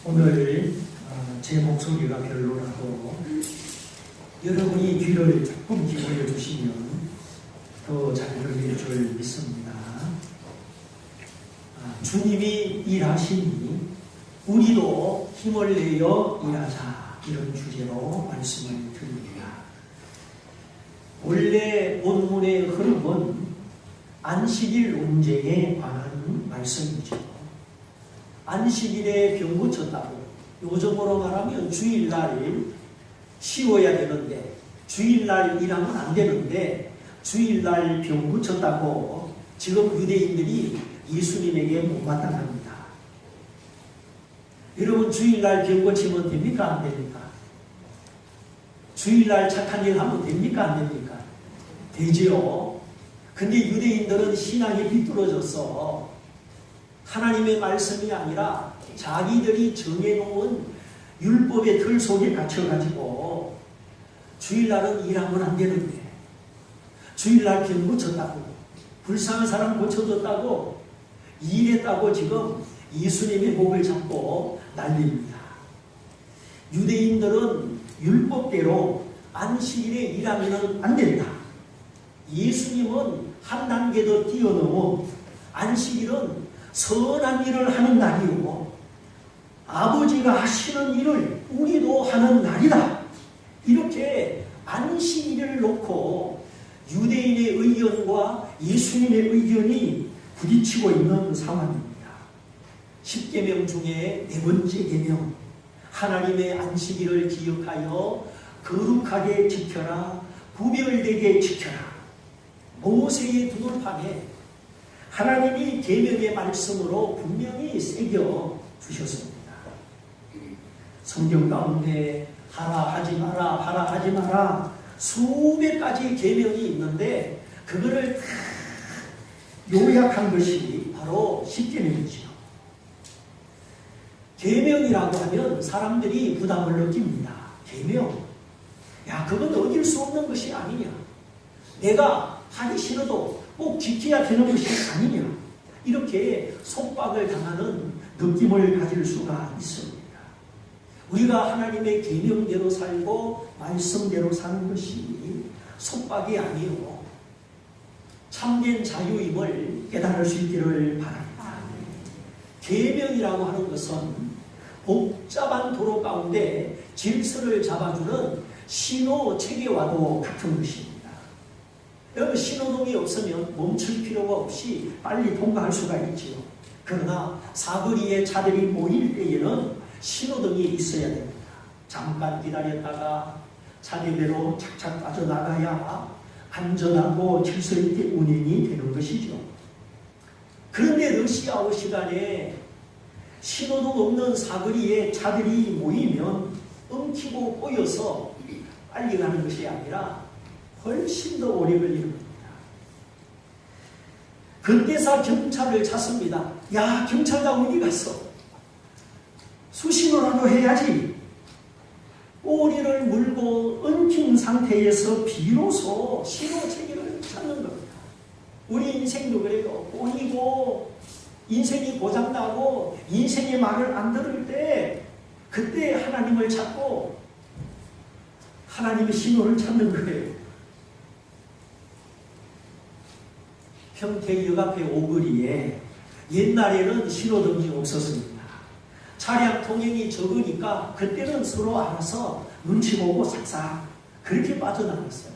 오늘 제 목소리가 별로라도 여러분이 귀를 조금 기울여 주시면 더 잘 들릴 줄 믿습니다. 주님이 일하시니 우리도 힘을 내어 일하자, 이런 주제로 말씀을 드립니다. 원래 본문의 흐름은 안식일 논쟁에 관한 말씀이죠. 안식일에 병 고쳤다고, 요즘으로 말하면 주일날 쉬어야 되는데, 주일날 일하면 안 되는데 주일날 병 고쳤다고 지금 유대인들이 예수님에게 못마땅합니다. 여러분, 주일날 병 고치면 됩니까? 안 됩니까? 주일날 착한 일 하면 됩니까? 안 됩니까? 되지요. 근데 유대인들은 신앙이 비뚤어졌어. 하나님의 말씀이 아니라 자기들이 정해놓은 율법의 틀 속에 갇혀가지고 주일날은 일하면 안 되는데, 주일날 병 고쳤다고, 불쌍한 사람 고쳐줬다고, 일했다고 지금 예수님의 목을 잡고 난립니다. 유대인들은 율법대로 안식일에 일하면 안 된다. 예수님은 한 단계 더 뛰어넘어 안식일은 선한 일을 하는 날이고 아버지가 하시는 일을 우리도 하는 날이다. 이렇게 안식일을 놓고 유대인의 의견과 예수님의 의견이 부딪히고 있는 상황입니다. 10계명 중에 네 번째 계명, 하나님의 안식일을 기억하여 거룩하게 지켜라, 구별되게 지켜라. 모세의 두돌판에 하나님이 계명의 말씀으로 분명히 새겨 주셨습니다. 성경 가운데 하라 하지 마라, 하라 하지 마라 수백 가지 계명이 있는데 그거를 다 요약한 것이 바로 십계명이지요. 계명이라고 하면 사람들이 부담을 느낍니다. 계명, 야, 그건 어길 수 없는 것이 아니냐, 내가 하기 싫어도 꼭 지켜야 되는 것이 아니냐, 이렇게 속박을 당하는 느낌을 가질 수가 있습니다. 우리가 하나님의 계명대로 살고 말씀대로 사는 것이 속박이 아니요 참된 자유임을 깨달을 수 있기를 바랍니다. 계명이라고 하는 것은 복잡한 도로 가운데 질서를 잡아주는 신호 체계와도 같은 것입니다. 여러분, 신호등이 없으면 멈출 필요가 없이 빨리 통과할 수가 있지요. 그러나 사거리에 차들이 모일 때에는 신호등이 있어야 됩니다. 잠깐 기다렸다가 차례대로 착착 빠져나가야 안전하고 질서 있게 운행이 되는 것이죠. 그런데 러시아워 시간에 신호등 없는 사거리에 차들이 모이면 엉키고 꼬여서 빨리 가는 것이 아니라 훨씬 더 오래 걸리는 겁니다. 근대사 경찰을 찾습니다. 야, 경찰관 어디 갔어? 수신호라도 해야지. 꼬리를 물고 엉킨 상태에서 비로소 신호체계를 찾는 겁니다. 우리 인생도 그래요. 꼬이고 인생이 고장나고 인생의 말을 안 들을 때 그때 하나님을 찾고 하나님의 신호를 찾는 거예요. 평택역 앞에 오거리에 옛날에는 신호등이 없었습니다. 차량 통행이 적으니까 그때는 서로 알아서 눈치 보고 싹싹 그렇게 빠져나갔어요.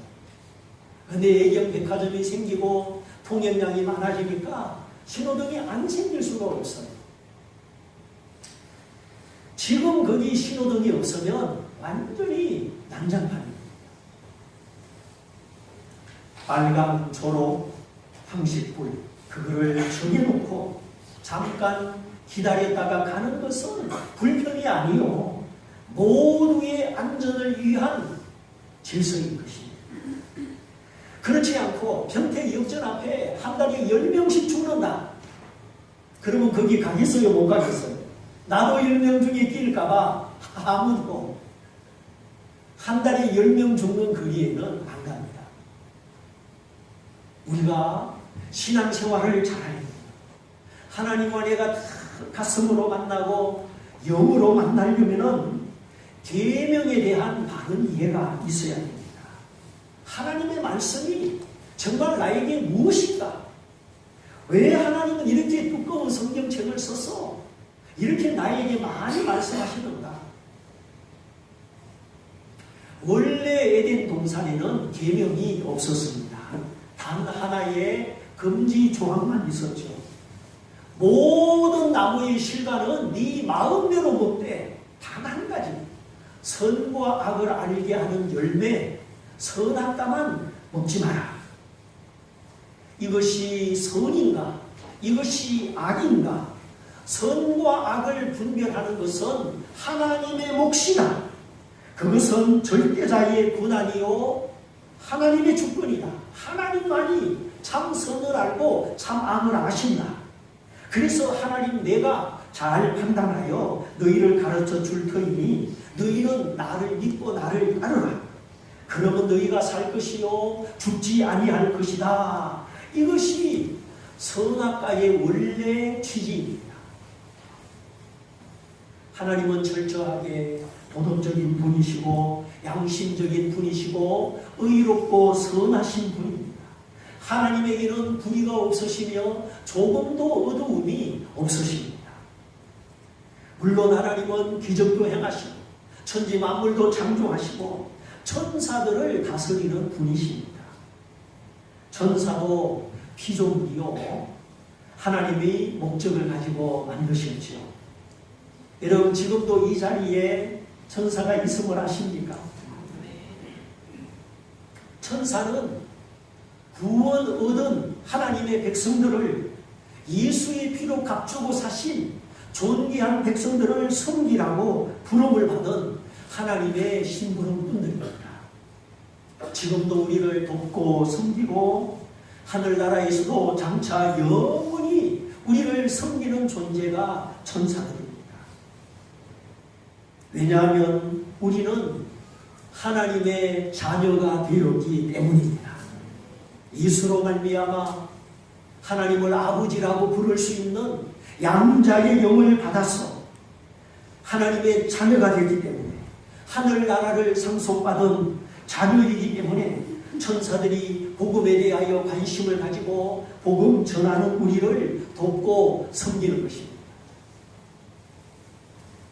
그런데 애경 백화점이 생기고 통행량이 많아지니까 신호등이 안 생길 수가 없어요. 지금 거기 신호등이 없으면 완전히 난장판입니다. 빨강, 초록, 황식불, 그거를 정해놓고 잠깐 기다렸다가 가는 것은 불편이 아니요 모두의 안전을 위한 질서인 것입니다. 그렇지 않고 평택역전 앞에 한 달에 10명씩 죽는다. 그러면 거기 가겠어요? 못 가겠어요? 나도 10명 중에 낄까봐 아무도 한 달에 10명 죽는 거리에는 안 갑니다. 우리가 신앙생활을 잘해야 됩니다. 하나님과 내가 가슴으로 만나고 영으로 만나려면은 계명에 대한 바른 이해가 있어야 됩니다. 하나님의 말씀이 정말 나에게 무엇인가? 왜 하나님은 이렇게 두꺼운 성경책을 써서 이렇게 나에게 많이 말씀하시는가? 원래 에덴 동산에는 계명이 없었습니다. 단 하나의 금지 조항만 있었죠. 모든 나무의 실과는 네 마음대로 먹되 단 한 가지, 선과 악을 알게 하는 열매 선악과만 먹지 마라. 이것이 선인가? 이것이 악인가? 선과 악을 분별하는 것은 하나님의 몫이다. 그것은 절대자의 권한이요 하나님의 주권이다. 하나님만이 참 선을 알고 참 악을 아신다. 그래서 하나님 내가 잘 판단하여 너희를 가르쳐 줄 터이니 너희는 나를 믿고 나를 따르라. 그러면 너희가 살 것이요 죽지 아니할 것이다. 이것이 선악과의 원래 취지입니다. 하나님은 철저하게 도덕적인 분이시고 양심적인 분이시고 의롭고 선하신 분입니다. 하나님에게는 불의가 없으시며 조금도 어두움이 없으십니다. 물론 하나님은 기적도 행하시고 천지 만물도 창조하시고 천사들을 다스리는 분이십니다. 천사도 피조물이요 하나님의 목적을 가지고 만드셨지요. 여러분 지금도 이 자리에 천사가 있음을 아십니까? 천사는 구원 얻은 하나님의 백성들을 예수의 피로 값주고 사신 존귀한 백성들을 섬기라고 부름을 받은 하나님의 심부름꾼들입니다. 지금도 우리를 돕고 섬기고 하늘나라에서도 장차 영원히 우리를 섬기는 존재가 천사들입니다. 왜냐하면 우리는 하나님의 자녀가 되었기 때문입니다. 예수로 말미암아 하나님을 아버지라고 부를 수 있는 양자의 영을 받아서 하나님의 자녀가 되기 때문에 하늘나라를 상속받은 자녀이기 때문에 천사들이 복음에 대하여 관심을 가지고 복음 전하는 우리를 돕고 섬기는 것입니다.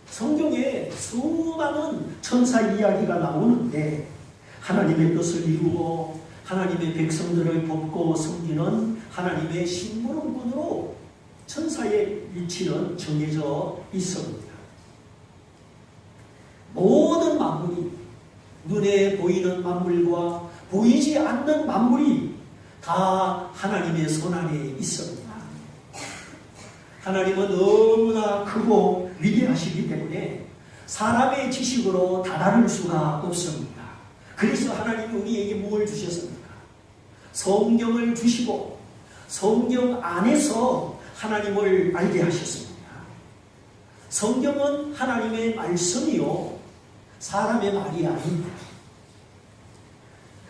성경에 수많은 천사 이야기가 나오는데 하나님의 뜻을 이루고 하나님의 백성들을 돕고 섬기는 하나님의 심부름꾼으로 천사의 위치는 정해져 있습니다. 모든 만물이 눈에 보이는 만물과 보이지 않는 만물이 다 하나님의 손안에 있습니다. 하나님은 너무나 크고 위대하시기 때문에 사람의 지식으로 다다를 수가 없습니다. 그래서 하나님이 우리에게 무엇을 주셨습니까? 성경을 주시고 성경 안에서 하나님을 알게 하셨습니다. 성경은 하나님의 말씀이요 사람의 말이 아닙니다.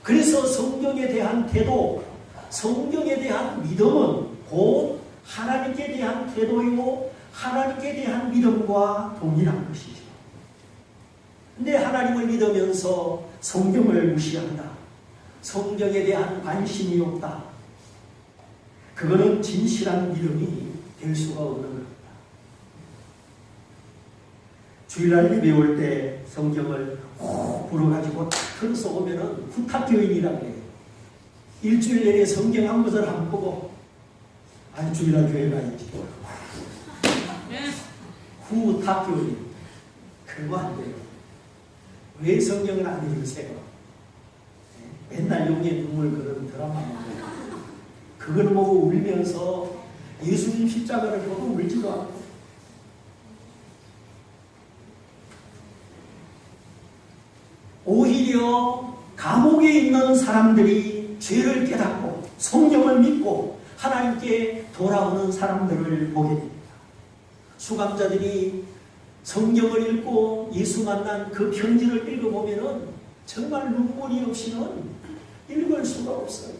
그래서 성경에 대한 태도, 성경에 대한 믿음은 곧 하나님께 대한 태도이고 하나님께 대한 믿음과 동일한 것이죠. 근데 하나님을 믿으면서 성경을 무시한다. 성경에 대한 관심이 없다. 그거는 진실한 믿음이 될 수가 없는 겁니다. 주일날 예배 올 때 성경을 꼭 불어가지고 딱 틀어서 오면은 후탁교인이라고 해요. 일주일 내내 성경 한 구절 안 보고 아니 주일날 교회 가야지. 후탁교인. 그거 안 돼요. 왜 성경을 안 읽으세요? 맨날 용의 눈물 그런 드라마 보고 그걸 보고 울면서 예수님 십자가를 보고 울지도 않고 오히려 감옥에 있는 사람들이 죄를 깨닫고 성경을 믿고 하나님께 돌아오는 사람들을 보게 됩니다. 수감자들이 성경을 읽고 예수 만난 그 편지를 읽어보면 정말 눈물이 없이는 읽을 수가 없어요.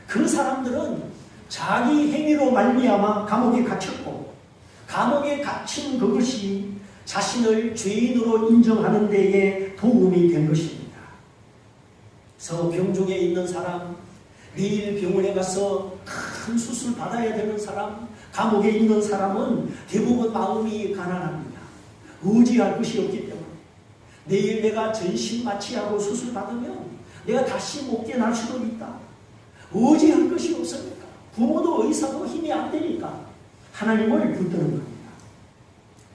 그 사람들은 자기 행위로 말미암아 감옥에 갇혔고 감옥에 갇힌 그것이 자신을 죄인으로 인정하는 데에 도움이 된 것입니다. 그래서 병중에 있는 사람, 내일 병원에 가서 큰 수술 받아야 되는 사람, 감옥에 있는 사람은 대부분 마음이 가난합니다. 의지할 것이 없기 때문에 내일 내가 전신 마취하고 수술 받으면 내가 다시 못 깨어날 수도 있다. 의지할 것이 없으니까, 부모도 의사도 힘이 안 되니까 하나님을 붙드는 겁니다.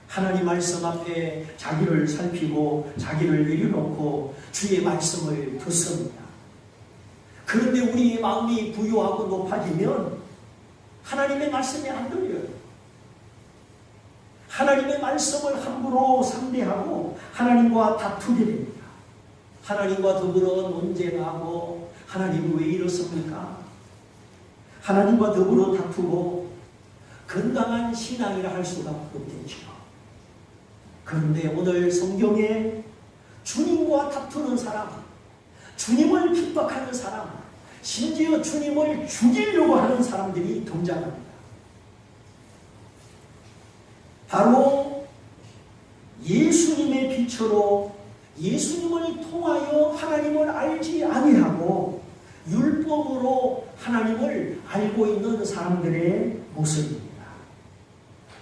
하나님 말씀 앞에 자기를 살피고 자기를 내려놓고 주의 말씀을 듣습니다. 그런데 우리의 마음이 부유하고 높아지면 하나님의 말씀이 안 들려요. 하나님의 말씀을 함부로 상대하고 하나님과 다투게 됩니다. 하나님과 더불어 논쟁하고 하나님 왜 이렇습니까? 하나님과 더불어 다투고 건강한 신앙이라 할 수가 없겠죠. 그런데 오늘 성경에 주님과 다투는 사람, 주님을 핍박하는 사람, 심지어 주님을 죽이려고 하는 사람들이 등장합니다. 바로 예수님의 빛으로 예수님을 통하여 하나님을 알지 아니하고 율법으로 하나님을 알고 있는 사람들의 모습입니다.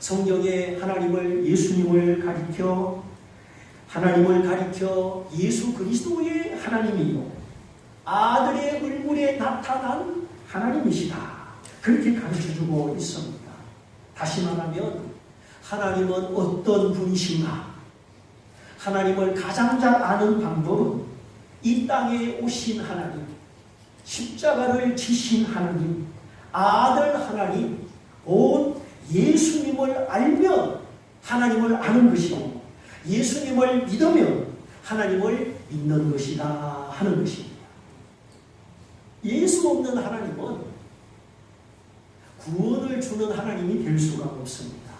성경에 하나님을, 예수님을 가리켜 하나님을 가리켜 예수 그리스도의 하나님이요 아들의 얼굴에 나타난 하나님이시다, 그렇게 가르쳐주고 있습니다. 다시 말하면 하나님은 어떤 분이신가? 하나님을 가장 잘 아는 방법은 이 땅에 오신 하나님, 십자가를 지신 하나님, 아들 하나님, 곧 예수님을 알면 하나님을 아는 것이고 예수님을 믿으면 하나님을 믿는 것이다 하는 것입니다. 예수 없는 하나님은 구원을 주는 하나님이 될 수가 없습니다.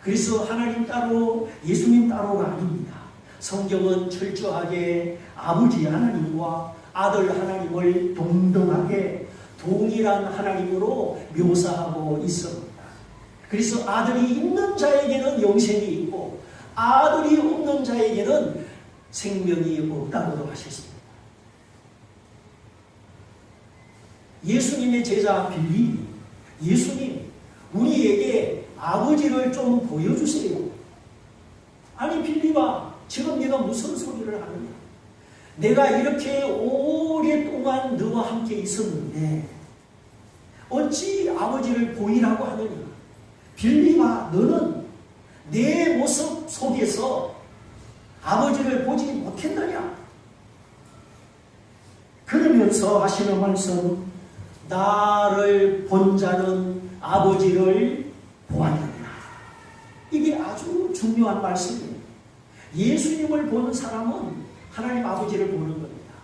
그래서 하나님 따로 예수님 따로가 아닙니다. 성경은 철저하게 아버지 하나님과 아들 하나님을 동등하게 동일한 하나님으로 묘사하고 있습니다. 그래서 아들이 있는 자에게는 영생이 있고 아들이 없는 자에게는 생명이 없다고도 하셨습니다. 예수님의 제자 빌립이 예수님, 우리에게 아버지를 좀 보여주세요. 아니 빌립아, 지금 네가 무슨 소리를 하느냐? 내가 이렇게 오랫동안 너와 함께 있었는데 어찌 아버지를 보이라고 하느냐? 빌립아, 너는 내 모습 속에서 아버지를 보지 못했느냐? 그러면서 하시는 말씀, 나를 본 자는 아버지를 보았느니라. 이게 아주 중요한 말씀입니다. 예수님을 보는 사람은 하나님 아버지를 보는 겁니다.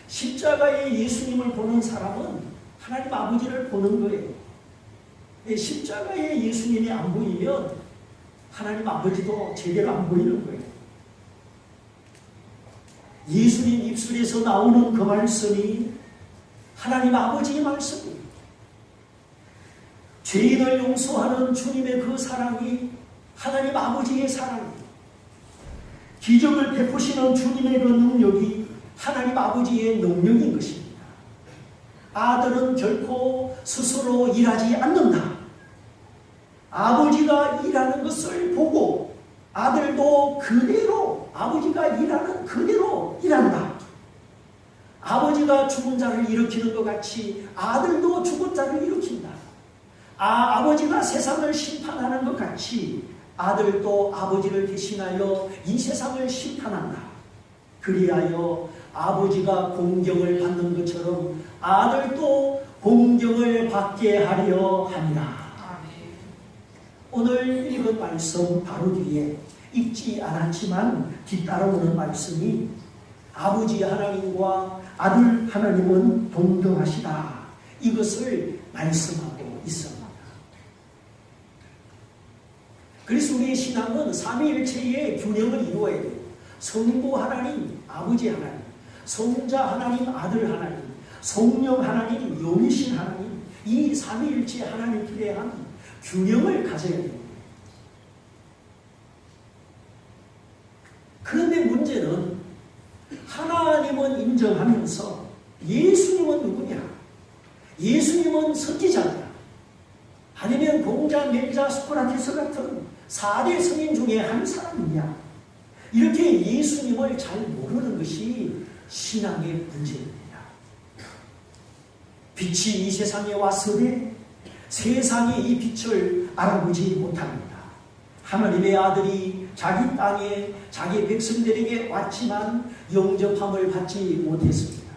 십자가에 예수님을 보는 사람은 하나님 아버지를 보는 거예요. 십자가에 예수님이 안 보이면 하나님 아버지도 제대로 안 보이는 거예요. 예수님 입술에서 나오는 그 말씀이 하나님 아버지의 말씀입니다. 죄인을 용서하는 주님의 그 사랑이 하나님 아버지의 사랑입니다. 기적을 베푸시는 주님의 그 능력이 하나님 아버지의 능력인 것입니다. 아들은 결코 스스로 일하지 않는다. 아버지가 일하는 것을 보고 아들도 그대로 아버지가 일하는 그대로 일한다. 아버지가 죽은 자를 일으키는 것 같이 아들도 죽은 자를 일으킨다. 아버지가 세상을 심판하는 것 같이 아들도 아버지를 대신하여 이 세상을 심판한다. 그리하여 아버지가 공경을 받는 것처럼 아들도 공경을 받게 하려 합니다. 오늘 읽은 말씀 바로 뒤에 읽지 않았지만 뒤따라오는 말씀이 아버지 하나님과 아들 하나님은 동등하시다, 이것을 말씀하고 있습니다. 그래서 우리의 신앙은 삼위일체의 균형을 이루어야 돼요. 성부 하나님, 아버지 하나님, 성자 하나님, 아들 하나님, 성령 하나님, 영이신 하나님, 이 삼위일체 하나님에 대한 균형을 가져야 됩니다. 그런데 문제는 하나님은 인정하면서 예수님은 누구냐? 예수님은 선지자냐? 아니면 공자, 멜자, 소크라테스 같은 4대 성인 중에 한 사람이냐? 이렇게 예수님을 잘 모르는 것이 신앙의 문제입니다. 빛이 이 세상에 왔으되 세상이 이 빛을 알아보지 못합니다. 하나님의 아들이 자기 땅에 자기 백성들에게 왔지만 영접함을 받지 못했습니다.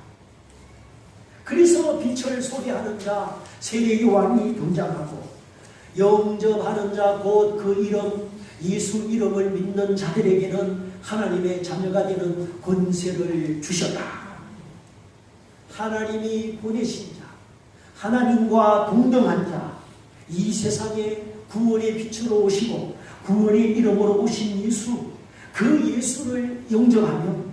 그래서 빛을 소개하는 자 세례 요한이 등장하고 영접하는 자 곧 그 이름 예수 이름을 믿는 자들에게는 하나님의 자녀가 되는 권세를 주셨다. 하나님이 보내신 자, 하나님과 동등한 자, 이 세상에 구원의 빛으로 오시고 구원의 이름으로 오신 예수, 그 예수를 영접하면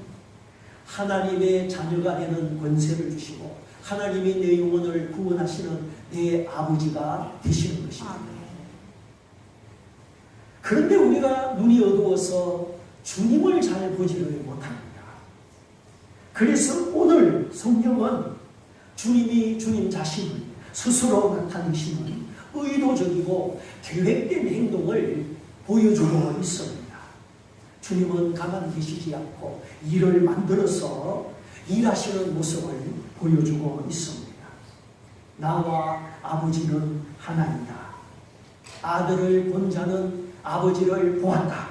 하나님의 자녀가 되는 권세를 주시고 하나님이 내 영혼을 구원하시는 내 아버지가 되시는 것입니다. 그런데 우리가 눈이 어두워서 주님을 잘 보지를 못합니다. 그래서 오늘 성경은 주님이 주님 자신을 스스로 나타내시는 의도적이고 계획된 행동을 보여주고 있습니다. 주님은 가만히 계시지 않고 일을 만들어서 일하시는 모습을 보여주고 있습니다. 나와 아버지는 하나이다. 아들을 본 자는 아버지를 보았다.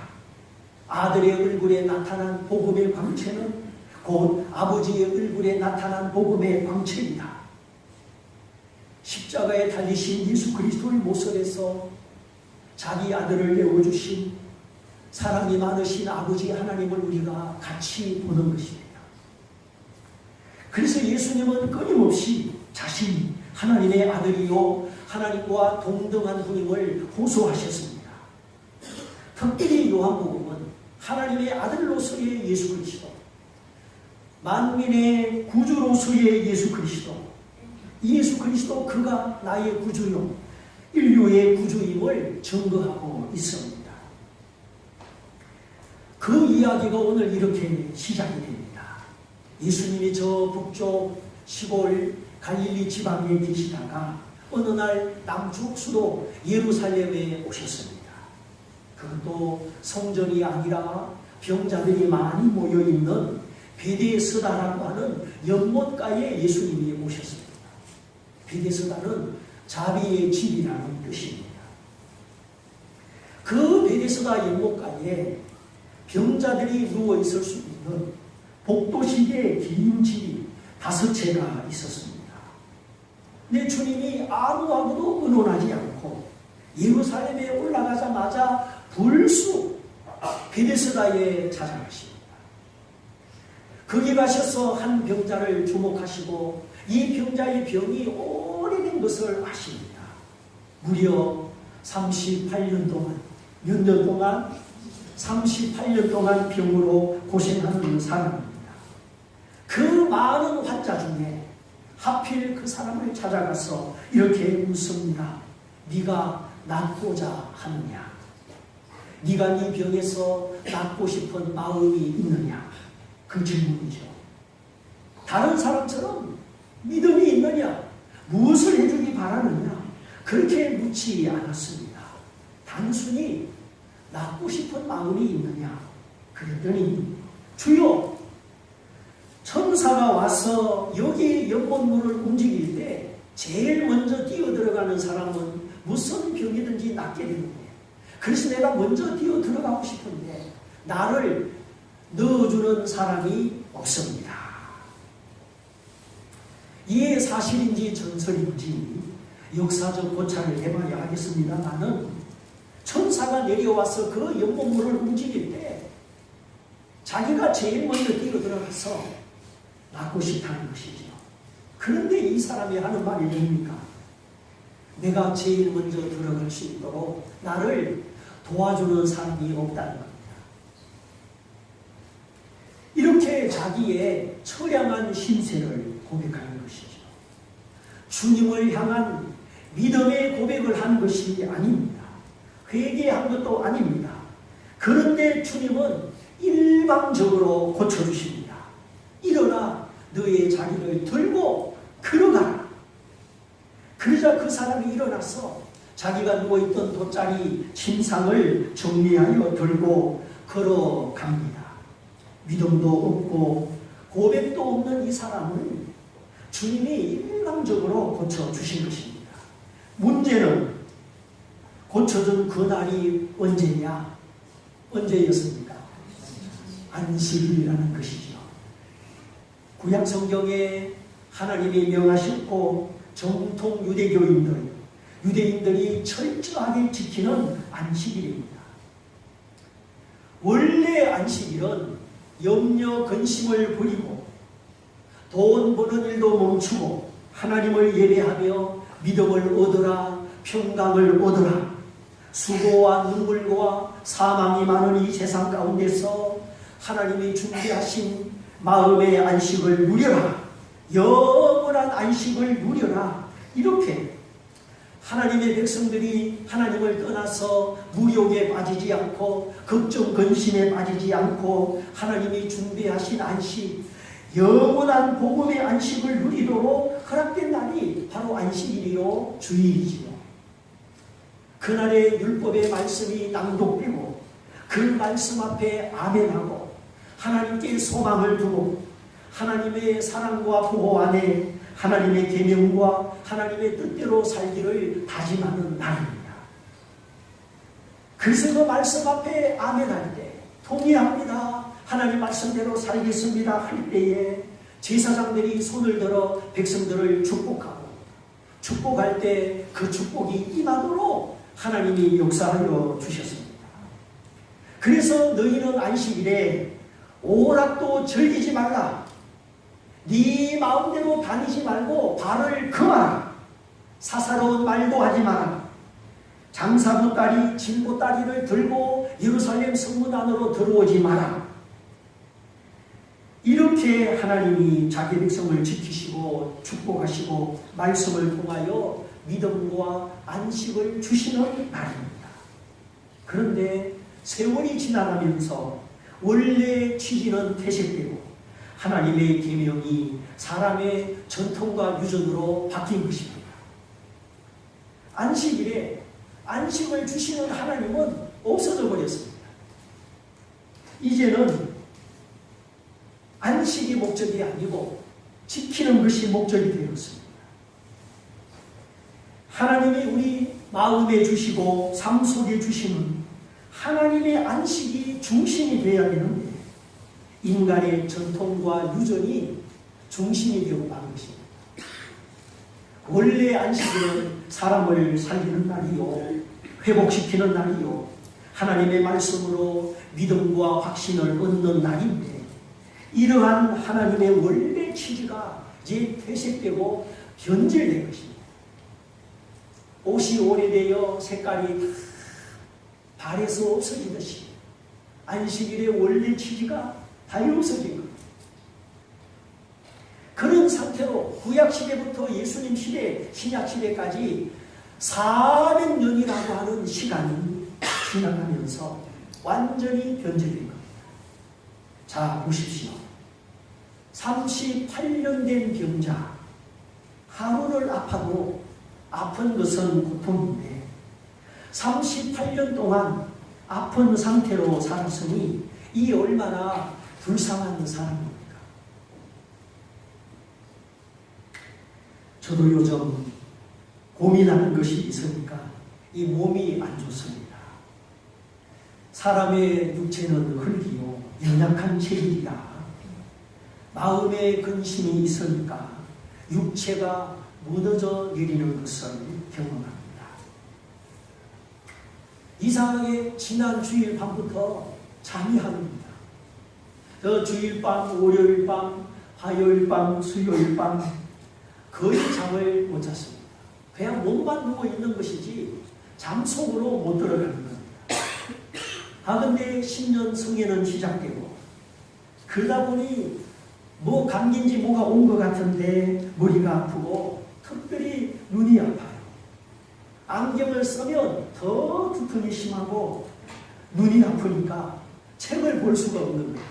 아들의 얼굴에 나타난 복음의 광채는 곧 아버지의 얼굴에 나타난 복음의 광채이다. 십자가에 달리신 예수 그리스도의 모습에서 자기 아들을 내어주신 사랑이 많으신 아버지 하나님을 우리가 같이 보는 것입니다. 그래서 예수님은 끊임없이 자신이 하나님의 아들이요 하나님과 동등한 분임을 호소하셨습니다. 특별히 요한복음은 하나님의 아들로서의 예수 그리스도, 만민의 구주로서의 예수 그리스도, 예수 그리스도 그가 나의 구주요 인류의 구주임을 증거하고 있습니다. 그 이야기가 오늘 이렇게 시작이 됩니다. 예수님이 저 북쪽 시골 갈릴리 지방에 계시다가 어느 날 남쪽 수도 예루살렘에 오셨습니다. 그것도 성전이 아니라 병자들이 많이 모여있는 베데스다라고 하는 연못가에 예수님이 오셨습니다. 베데스다는 자비의 집이라는 뜻입니다. 그 베데스다 연못가에 병자들이 누워있을 수 있는 복도식의 긴 집이 5채가 있었습니다. 근데 주님이 아무도 의논하지 않고 예루살렘에 올라가자마자 불쑥 베데스다에 찾아가십니다. 거기 가셔서 한 병자를 주목하시고 이 병자의 병이 오래된 것을 아십니다. 무려 38년 동안, 몇 년 동안? 38년 동안 병으로 고생하는 사람입니다. 그 많은 환자 중에 하필 그 사람을 찾아가서 이렇게 묻습니다. 네가 낫고자 하느냐? 네가 네 병에서 낫고 싶은 마음이 있느냐? 그 질문이죠. 다른 사람처럼 믿음이 있느냐? 무엇을 해주기 바라느냐? 그렇게 묻지 않았습니다. 단순히 낫고 싶은 마음이 있느냐? 그랬더니 주여, 천사가 와서 여기 연못물을 움직일 때 제일 먼저 뛰어들어가는 사람은 무슨 병이든지 낫게 되는데, 그래서 내가 먼저 뛰어 들어가고 싶은데 나를 넣어주는 사람이 없습니다. 이게 사실인지 전설인지 역사적 고찰을 해봐야 하겠습니다만은 천사가 내려와서 그 연못물을 움직일 때 자기가 제일 먼저 뛰어 들어가서 낫고 싶다는 것이죠. 그런데 이 사람이 하는 말이 뭡니까? 내가 제일 먼저 들어갈 수 있도록 나를 도와주는 사람이 없다는 겁니다. 이렇게 자기의 처량한 신세를 고백하는 것이죠. 주님을 향한 믿음의 고백을 한 것이 아닙니다. 회개한 것도 아닙니다. 그런데 주님은 일방적으로 고쳐주십니다. 일어나 너의 자리를 들고 걸어가라. 그러자 그 사람이 일어나서 자기가 누워있던 돗자리 침상을 정리하여 들고 걸어갑니다. 믿음도 없고 고백도 없는 이 사람을 주님이 일방적으로 고쳐주신 것입니다. 문제는 고쳐준 그날이 언제냐? 언제였습니까? 안식일이라는 것이죠. 구약 성경에 하나님이 명하셨고 정통 유대인들이 철저하게 지키는 안식일입니다. 원래 안식일은 염려 근심을 버리고 돈 버는 일도 멈추고 하나님을 예배하며 믿음을 얻으라, 평강을 얻으라, 수고와 눈물과 사망이 많은 이 세상 가운데서 하나님이 준비하신 마음의 안식을 누려라, 영원한 안식을 누려라. 이렇게 하나님의 백성들이 하나님을 떠나서 무욕에 빠지지 않고 걱정 근심에 빠지지 않고 하나님이 준비하신 안식, 영원한 복음의 안식을 누리도록 허락된 날이 바로 안식일이요 주일이지요. 그날의 율법의 말씀이 낭독되고 그 말씀 앞에 아멘하고 하나님께 소망을 두고 하나님의 사랑과 보호 안에 하나님의 계명과 하나님의 뜻대로 살기를 다짐하는 날입니다. 그래서 그 말씀 앞에 아멘할 때 동의합니다, 하나님 말씀대로 살겠습니다 할 때에 제사장들이 손을 들어 백성들을 축복하고 축복할 때 그 축복이 임하도록 하나님이 역사하여 주셨습니다. 그래서 너희는 안식일에 오락도 즐기지 말라, 네 마음대로 다니지 말고 발을 금하라, 사사로운 말도 하지 마라, 장사보따리 진보따리를 들고 예루살렘 성문 안으로 들어오지 마라. 이렇게 하나님이 자기 백성을 지키시고 축복하시고 말씀을 통하여 믿음과 안식을 주시는 날입니다. 그런데 세월이 지나가면서 원래 취지는 퇴색되고 하나님의 계명이 사람의 전통과 유전으로 바뀐 것입니다. 안식일에 안식을 주시는 하나님은 없어져 버렸습니다. 이제는 안식이 목적이 아니고 지키는 것이 목적이 되었습니다. 하나님이 우리 마음에 주시고 삶 속에 주시는 하나님의 안식이 중심이 되어야 되는데 인간의 전통과 유전이 중심이 되고 만 것입니다. 원래 안식일은 사람을 살리는 날이요, 회복시키는 날이요, 하나님의 말씀으로 믿음과 확신을 얻는 날인데 이러한 하나님의 원래 취지가 이제 퇴색되고 변질된 것입니다. 옷이 오래되어 색깔이 발에서 없어지듯이 안식일의 원래 취지가 다 없어진 겁니다. 그런 상태로 구약시대부터 예수님 시대, 신약시대까지 400년이라고 하는 시간이 지나가면서 완전히 변질된 겁니다. 자, 보십시오. 38년 된 병자, 하루를 아파도 아픈 것은 고통인데 38년 동안 아픈 상태로 살았으니 이 얼마나 불쌍한 사람입니까? 저도 요즘 고민하는 것이 있으니까 이 몸이 안 좋습니다. 사람의 육체는 흙이요 연약한 체질이라 마음의 근심이 있으니까 육체가 무너져 내리는 것을 경험합니다. 이상하게 지난 주일 밤부터 잠이 안 옵니다. 저 주일 밤, 월요일 밤, 화요일 밤, 수요일 밤 거의 잠을 못 잤습니다. 그냥 몸만 누워 있는 것이지 잠 속으로 못 들어가는 겁니다. 근데 신년 성회는 시작되고 그러다 보니 뭐 감기인지 뭐가 온 것 같은데 머리가 아프고 특별히 눈이 아파요. 안경을 쓰면 더 두통이 심하고 눈이 아프니까 책을 볼 수가 없는 거예요.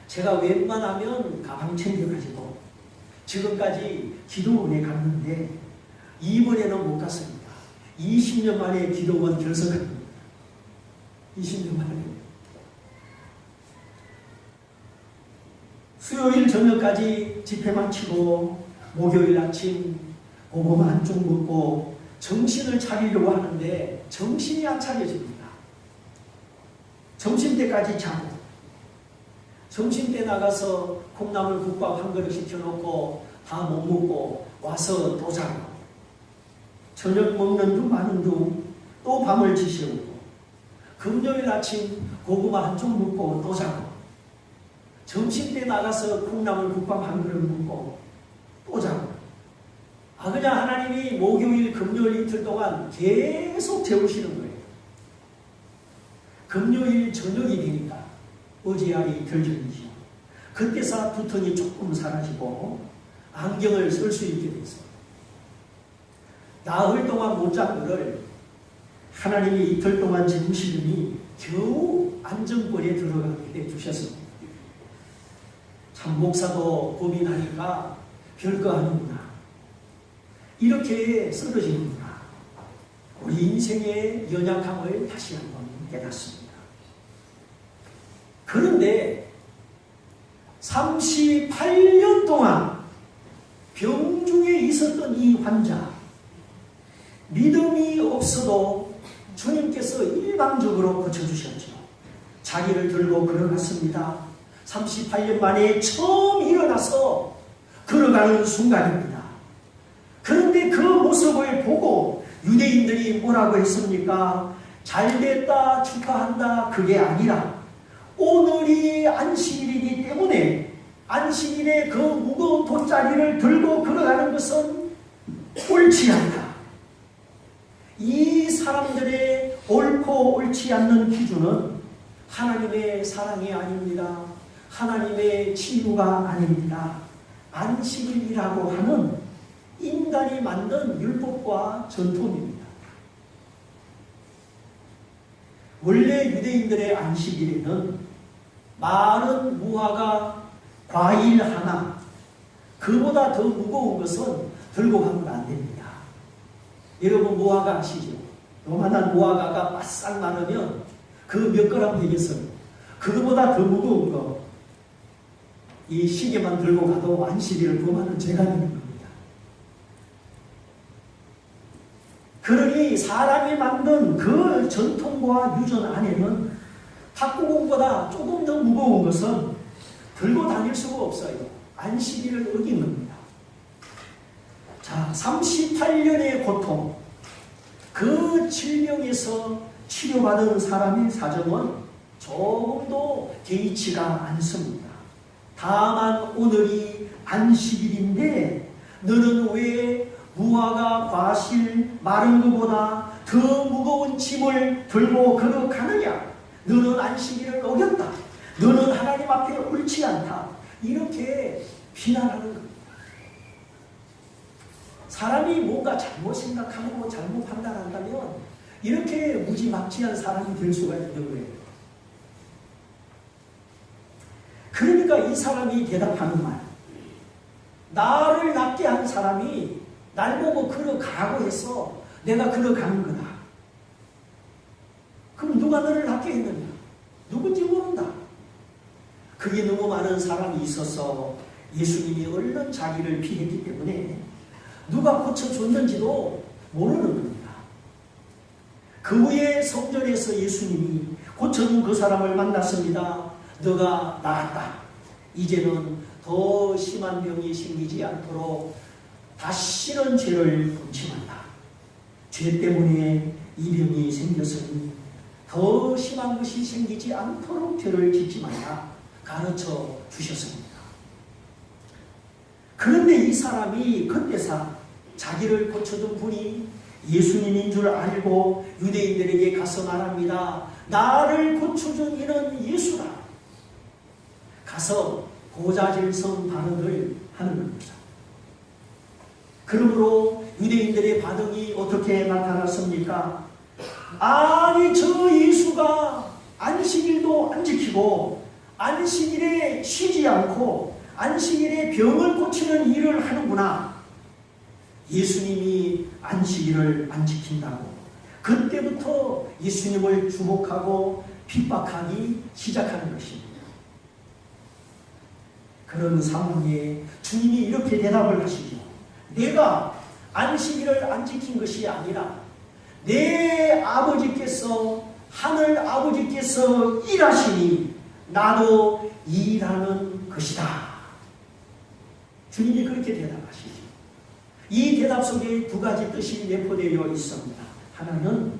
제가 웬만하면 가방 챙겨가지고 지금까지 기도원에 갔는데 이번에는 못 갔습니다. 20년 만에 기도원 결석한 겁니다. 20년 만에. 수요일 저녁까지 집회만 치고 목요일 아침 고구마 한 쪽 먹고 정신을 차리려고 하는데 정신이 안 차려집니다. 점심때까지 자고 점심때 나가서 콩나물 국밥 한 그릇 시켜놓고 다 못 먹고 와서 또 자고 저녁 먹는 중 마는 중 또 밤을 지새우고 금요일 아침 고구마 한 쪽 먹고 또 자고 점심때 나가서 콩나물 국밥 한 그릇 먹고 또 자고 그냥 하나님이 목요일 금요일 이틀 동안 계속 재우시는 거예요. 금요일 저녁이 되니까 어제야리 이틀 전이죠. 그때서 두통이 조금 사라지고 안경을 쓸 수 있게 됐어요. 나흘 동안 못 잔 거를 하나님이 이틀 동안 재우시더니 겨우 안정권에 들어가게 해주셨습니다. 참 목사도 고민하니까 별거 하는구나. 이렇게 쓰러지는구나. 우리 인생의 연약함을 다시 한번 깨닫습니다. 그런데 38년 동안 병중에 있었던 이 환자, 믿음이 없어도 주님께서 일방적으로 고쳐주셨죠. 자기를 들고 걸어갔습니다. 38년 만에 처음 일어나서 걸어가는 순간입니다. 그런데 그 모습을 보고 유대인들이 뭐라고 했습니까? 잘됐다, 축하한다, 그게 아니라 오늘이 안식일이기 때문에 안식일에 그 무거운 돗자리를 들고 걸어가는 것은 옳지 않다. 이 사람들의 옳고 옳지 않는 기준은 하나님의 사랑이 아닙니다. 하나님의 치유가 아닙니다. 안식일이라고 하는 인간이 만든 율법과 전통입니다. 원래 유대인들의 안식일에는 마른 무화과 과일 하나, 그보다 더 무거운 것은 들고 가면 안 됩니다. 여러분 무화과 아시죠? 요만한 무화과가 바싹 마르면 그 몇 그램 되겠어요? 그거보다 더 무거운 거, 이 시계만 들고 가도 안식일을 범하는 죄가 되는 겁니다. 그러니 사람이 만든 그 전통과 유전 안에는 탁구공보다 조금 더 무거운 것은 들고 다닐 수가 없어요. 안식일을 어긴 겁니다. 자, 38년의 고통, 그 질병에서 치료받은 사람의 사정은 조금도 개의치가 않습니다. 다만 오늘이 안식일인데 너는 왜 무화과 과실 마른 것보다 더 무거운 짐을 들고 걸어가느냐? 너는 안식일을 어겼다. 너는 하나님 앞에 옳지 않다. 이렇게 비난하는 겁니다. 사람이 뭔가 잘못 생각하고 잘못 판단한다면 이렇게 무지막지한 사람이 될 수가 있는 거예요. 그러니까 이 사람이 대답하는 말, 나를 낫게 한 사람이 날 보고 걸어가고 해서 내가 걸어가는 거다. 그럼 누가 너를 낫게 했느냐? 누군지 모른다. 그게 너무 많은 사람이 있어서 예수님이 얼른 자기를 피했기 때문에 누가 고쳐줬는지도 모르는 겁니다. 그 후에 성전에서 예수님이 고쳐준 그 사람을 만났습니다. 너가 나았다. 이제는 더 심한 병이 생기지 않도록 다시는 죄를 금침한다. 죄 때문에 이 병이 생겼으니 더 심한 것이 생기지 않도록 죄를 짓지 말라 가르쳐 주셨습니다. 그런데 이 사람이 그때서 자기를 고쳐준 분이 예수님인 줄 알고 유대인들에게 가서 말합니다. 나를 고쳐준 이는 예수다. 가서 고자질성 반응을 하는 겁니다. 그러므로 유대인들의 반응이 어떻게 나타났습니까? 아니 저 예수가 안식일도 안 지키고 안식일에 쉬지 않고 안식일에 병을 고치는 일을 하는구나. 예수님이 안식일을 안 지킨다고 그때부터 예수님을 주목하고 핍박하기 시작하는 것입니다. 그런 상황에 주님이 이렇게 대답을 하시죠. 내가 안식일을 안 지킨 것이 아니라 내 아버지께서 하늘 아버지께서 일하시니 나도 일하는 것이다. 주님이 그렇게 대답하시죠. 이 대답 속에 두 가지 뜻이 내포되어 있습니다. 하나는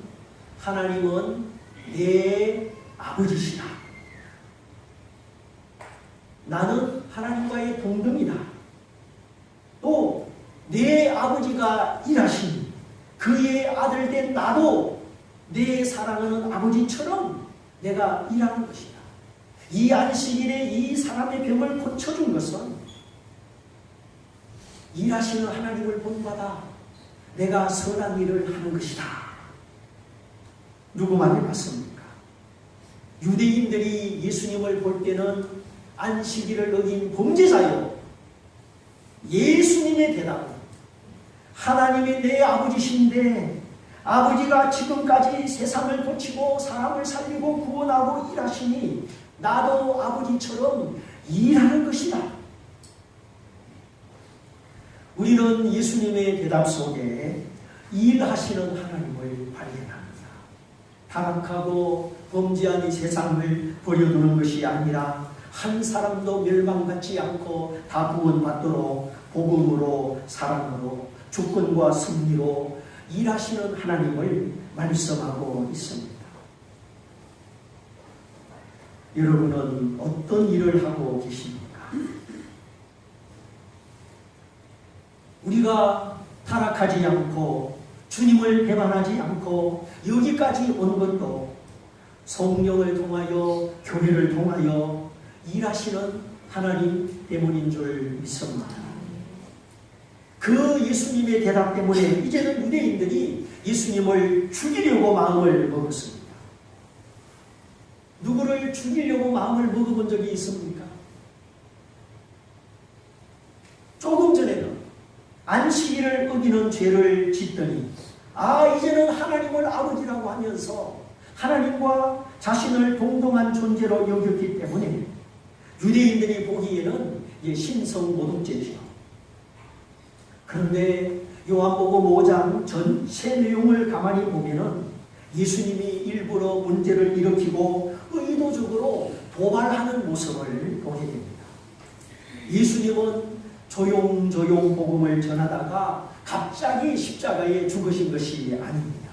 하나님은 내 아버지시다. 나는 하나님과의 동등이다. 또 내 아버지가 일하시니 그의 아들 된 나도 내 사랑하는 아버지처럼 내가 일하는 것이다. 이 안식일에 이 사람의 병을 고쳐준 것은 일하시는 하나님을 본받아 내가 선한 일을 하는 것이다. 누구 말이 맞습니까? 유대인들이 예수님을 볼 때는 안식일을 어긴 범죄자요. 예수님의 대답은 하나님이 내 아버지신데 아버지가 지금까지 세상을 고치고 사람을 살리고 구원하고 일하시니 나도 아버지처럼 일하는 것이다. 우리는 예수님의 대답 속에 일하시는 하나님을 발견합니다. 타락하고 범죄한 이 세상을 버려두는 것이 아니라 한 사람도 멸망받지 않고 다 구원받도록 복음으로 사랑으로 주권과 승리로 일하시는 하나님을 말씀하고 있습니다. 여러분은 어떤 일을 하고 계십니까? 우리가 타락하지 않고 주님을 배반하지 않고 여기까지 온 것도 성령을 통하여 교회를 통하여 일하시는 하나님 때문인 줄 믿습니다. 그 예수님의 대답 때문에 이제는 유대인들이 예수님을 죽이려고 마음을 먹었습니다. 누구를 죽이려고 마음을 먹어본 적이 있습니까? 조금 전에는 안식일을 어기는 죄를 짓더니 이제는 하나님을 아버지라고 하면서 하나님과 자신을 동등한 존재로 여겼기 때문에 유대인들이 보기에는 신성모독죄죠. 그런데 요한복음 5장 전체 내용을 가만히 보면은 예수님이 일부러 문제를 일으키고 의도적으로 도발하는 모습을 보게 됩니다. 예수님은 조용조용 복음을 전하다가 갑자기 십자가에 죽으신 것이 아닙니다.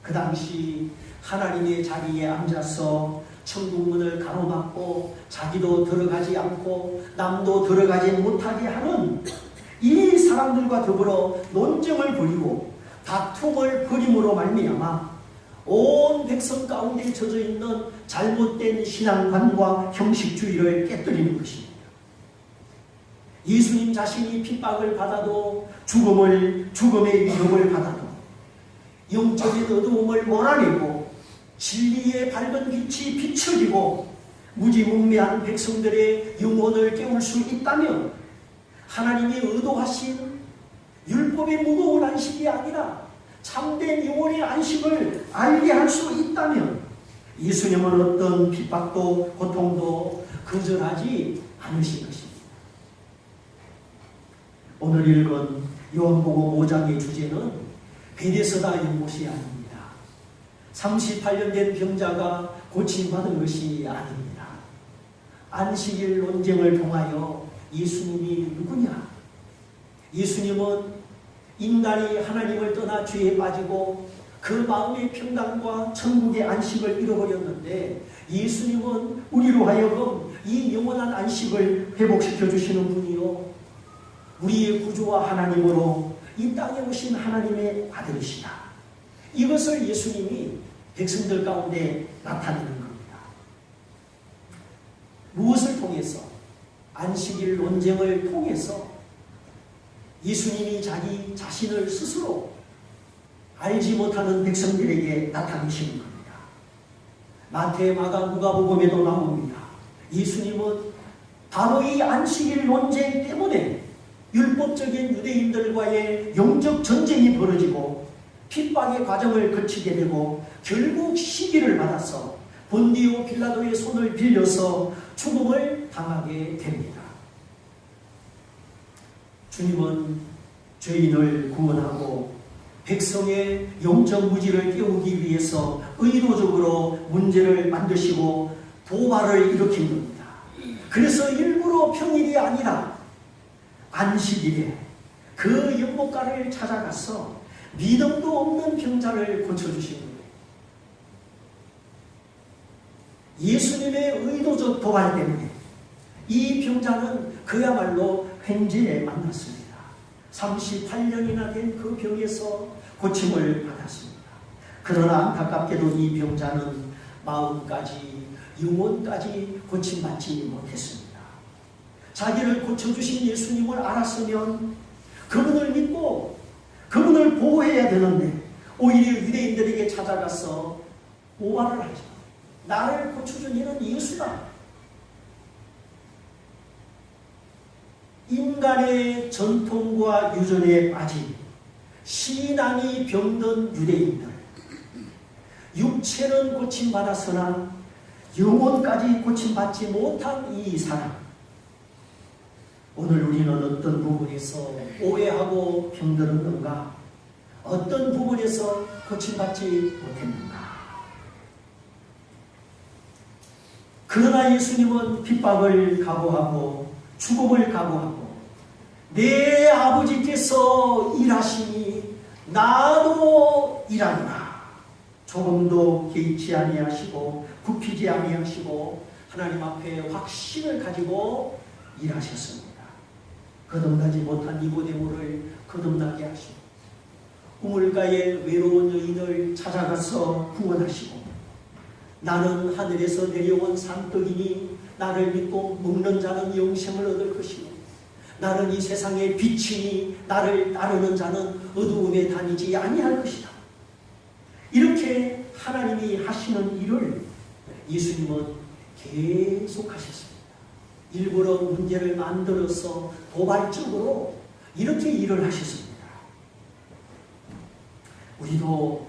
그 당시 하나님의 자리에 앉아서 천국문을 가로막고 자기도 들어가지 않고 남도 들어가지 못하게 하는 이 사람들과 더불어 논쟁을 벌이고 다툼을 벌임으로 말미암아 온 백성 가운데 젖어있는 잘못된 신앙관과 형식주의를 깨뜨리는 것입니다. 예수님 자신이 핍박을 받아도 죽음의 위협을 받아도 영적인 어두움을 몰아내고 진리의 밝은 빛이 비춰지고 무지몽매한 백성들의 영혼을 깨울 수 있다면 하나님이 의도하신 율법의 무거운 안식이 아니라 참된 영혼의 안식을 알게 할 수 있다면 예수님은 어떤 핍박도 고통도 거절하지 않으신 것입니다. 오늘 읽은 요한복음 5장의 주제는 베데스다 연못이 아닙니다. 38년 된 병자가 고침받은 것이 아닙니다. 안식일 논쟁을 통하여 예수님이 누구냐? 예수님은 인간이 하나님을 떠나 죄에 빠지고 그 마음의 평강과 천국의 안식을 잃어버렸는데 예수님은 우리로 하여금 이 영원한 안식을 회복시켜 주시는 분이요 우리의 구주와 하나님으로 이 땅에 오신 하나님의 아들이시다. 이것을 예수님이 백성들 가운데 나타내는 겁니다. 무엇을 통해서? 안식일 논쟁을 통해서 예수님이 자기 자신을 스스로 알지 못하는 백성들에게 나타내시는 겁니다. 마태, 마가, 누가복음에도 나옵니다. 예수님은 바로 이 안식일 논쟁 때문에 율법적인 유대인들과의 영적 전쟁이 벌어지고 핍박의 과정을 거치게 되고 결국 시기를 받아서 본디오 빌라도의 손을 빌려서 죽음을 당하게 됩니다. 주님은 죄인을 구원하고 백성의 영적 무지를 깨우기 위해서 의도적으로 문제를 만드시고 도발을 일으킨 겁니다. 그래서 일부러 평일이 아니라 안식일에 그 연못가를 찾아가서 믿음도 없는 병자를 고쳐주신 거예요. 예수님의 의도적 도발 때문에 이 병자는 그야말로 횡재에 만났습니다. 38년이나 된 그 병에서 고침을 받았습니다. 그러나 안타깝게도 이 병자는 마음까지 영혼까지 고침받지 못했습니다. 자기를 고쳐주신 예수님을 알았으면 그분을 믿고 그분을 보호해야 되는데 오히려 유대인들에게 찾아가서 오발을 하죠. 나를 고쳐준 이는 예수다. 인간의 전통과 유전에 빠진 신앙이 병든 유대인들, 육체는 고침받았으나 영혼까지 고침받지 못한 이 사람, 오늘 우리는 어떤 부분에서 오해하고 병들었는가? 어떤 부분에서 고침받지 못했는가? 그러나 예수님은 핍박을 각오하고 죽음을 각오하고 내 아버지께서 일하시니 나도 일하노라. 조금도 개의치 아니하시고 굽히지 아니하시고 하나님 앞에 확신을 가지고 일하셨습니다. 거듭나지 못한 니고데모를 거듭나게 하시고 우물가의 외로운 여인을 찾아가서 구원하시고 나는 하늘에서 내려온 산떡이니 나를 믿고 먹는 자는 영생을 얻을 것이고 나는 이 세상의 빛이니 나를 따르는 자는 어두움에 다니지 아니할 것이다. 이렇게 하나님이 하시는 일을 예수님은 계속 하셨습니다. 일부러 문제를 만들어서 도발적으로 이렇게 일을 하셨습니다. 우리도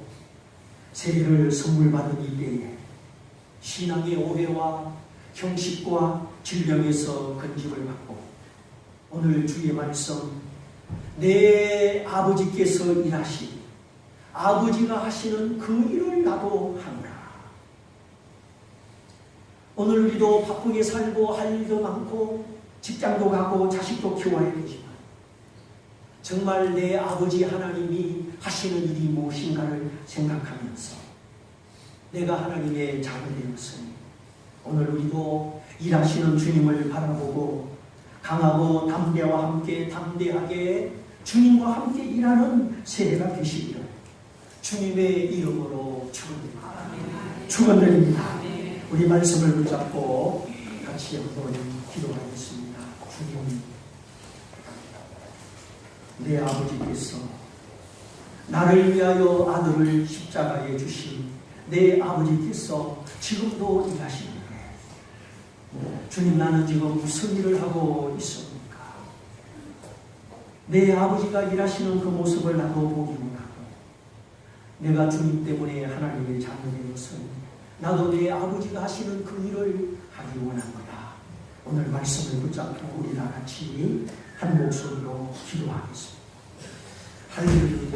세계를 선물 받은 이때에 신앙의 오해와 형식과 질병에서 건짐을 받고 오늘 주의 말씀 내 아버지께서 일하시니 아버지가 하시는 그 일을 나도 하노라. 오늘 우리도 바쁘게 살고 할 일도 많고 직장도 가고 자식도 키워야 되지만 정말 내 아버지 하나님이 하시는 일이 무엇인가를 생각하면서 내가 하나님의 자녀 되었으니 오늘 우리도 일하시는 주님을 바라보고 강하고 담대와 함께 담대하게 주님과 함께 일하는 세대가 되시기를 주님의 이름으로 축원드립니다. 축원드립니다. 우리 말씀을 붙잡고 같이 한번 기도하겠습니다. 주님, 내 아버지께서 나를 위하여 아들을 십자가에 주신 내 아버지께서 지금도 일하시는데 주님, 나는 지금 무슨 일을 하고 있습니까? 내 아버지가 일하시는 그 모습을 나도 보기 원하고 내가 주님 때문에 하나님의 자녀 되었으니 나도 내 아버지가 하시는 그 일을 하기 원합니다. 오늘 말씀을 붙잡고 우리 다 같이 한 목소리로 기도하겠습니다. 할렐루야.